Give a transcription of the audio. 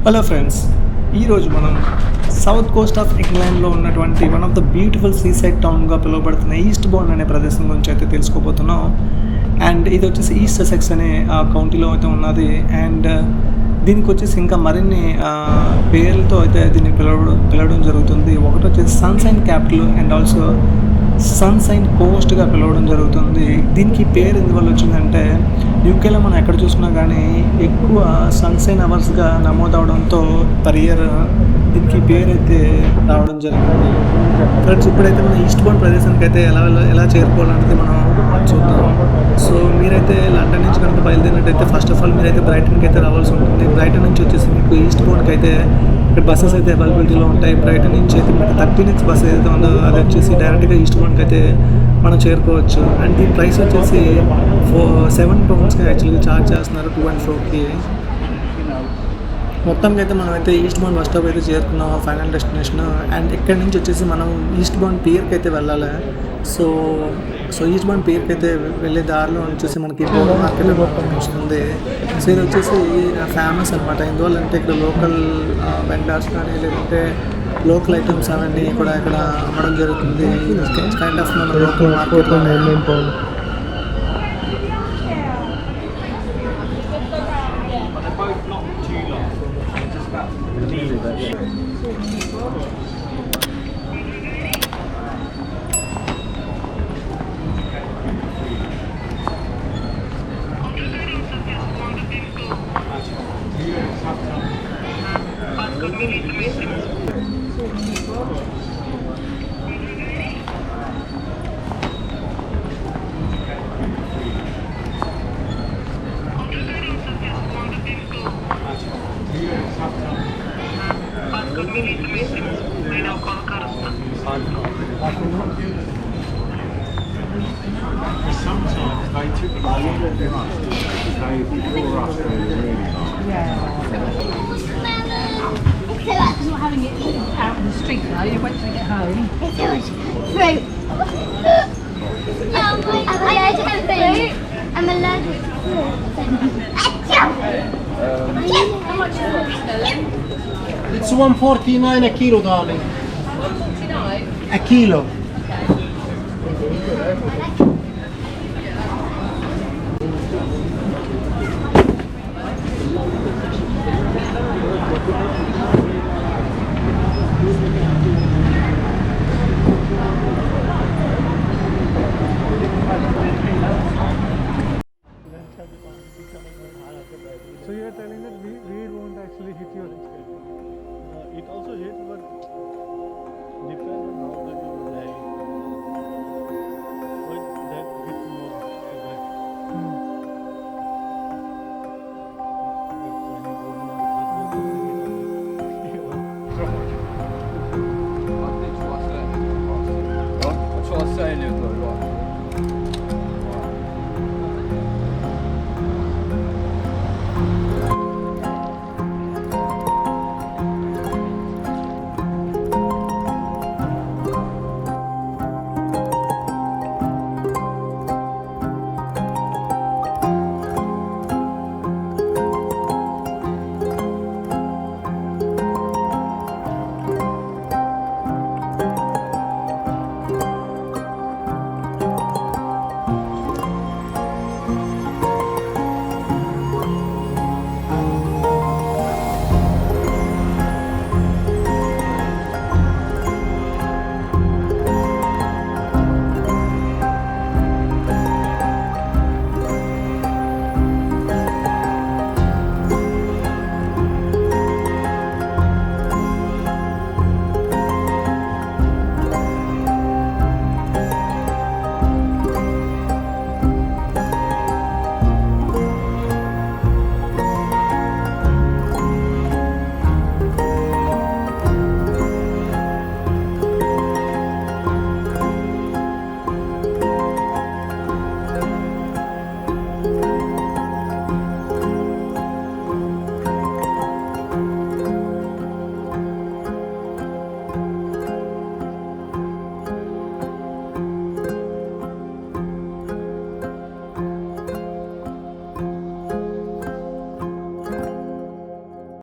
Hello friends, ఈరోజు మనం south Coast of ఇంగ్లాండ్లో ఉన్నటువంటి వన్ ఆఫ్ ద బ్యూటిఫుల్ సీసైడ్ టౌన్గా పిలువబడుతున్న ఈస్ట్బోర్న్ అనే ప్రదేశం గురించి అయితే తెలుసుకోబోతున్నాం. అండ్ ఇది వచ్చేసి ఈస్ట్ ససెక్స్ అనే కౌంటీలో అయితే ఉన్నది. అండ్ దీనికి వచ్చేసి ఇంకా మరిన్ని పేర్లతో అయితే దీన్ని పిలవడం జరుగుతుంది. ఒకటి వచ్చేసి sunshine capital and also sunshine కోస్ట్గా పిలవడం జరుగుతుంది. దీనికి పేరు ఎందువల్ల వచ్చిందంటే యూకేలో మనం ఎక్కడ చూసుకున్నా కానీ ఎక్కువ సన్షైన్ అవర్స్గా నమోదవడంతో పర్ ఇయర్ దీనికి పేరు అయితే రావడం జరిగింది. ఫ్రెండ్స్, ఇప్పుడైతే మనం ఈస్ట్బోర్న్ ప్రదేశానికి అయితే ఎలా చేరుకోవాలనేది మనం చూద్దాం. సో మీరైతే లండన్ నుంచి కనుక బయలుదేరినట్టయితే ఫస్ట్ ఆఫ్ ఆల్ మీరైతే బ్రైటన్కి అయితే రావాల్సి ఉంటుంది. బ్రైటన్ నుంచి వచ్చేసి మీకు ఈస్ట్బోర్న్కి అయితే ఇక్కడ బస్సెస్ అయితే అవైలబిలిటీలో ఉంటాయి. బ్రైటన్ నుంచి అయితే మీకు 30 minutes బస్ ఏదైతే ఉందో అది వచ్చేసి డైరెక్ట్గా ఈస్ట్బోర్న్కి అయితే మనం చేరుకోవచ్చు. అండ్ దీని ప్రైస్ వచ్చేసి £7 యాక్చువల్గా ఛార్జ్ చేస్తున్నారు టు అండ్ ఫ్రోకి. మొత్తంగా అయితే మనం అయితే ఈస్ట్బోర్న్ బస్ స్టాప్ అయితే చేరుకున్నాం, ఫైనల్ డెస్టినేషన్. అండ్ ఇక్కడ నుంచి వచ్చేసి మనం ఈస్ట్బోర్న్ పియర్కి అయితే వెళ్ళాలి. సో ఈస్ట్బోర్న్ పియర్కి అయితే వెళ్ళే దారిలో వచ్చేసి మనకి మార్కెట్ వస్తుంది. సో ఇది వచ్చేసి ఫేమస్ అనమాట. ఎందువల్ల అంటే ఇక్కడ లోకల్ వెండర్స్ కానీ లేదంటే లోకల్ ఐటమ్స్ అవన్నీ కూడా ఇక్కడ అమ్మడం జరుగుతుంది. కైండ్ ఆఫ్ మన లోకల్ మార్కెట్లో Not having it out in the street now, you wait till you get home. Fruit. I'm allergic to fruit. I'm allergic to fruit. How much is it, Stellan? It's 149 a kilo, darling. 149? A kilo. Okay.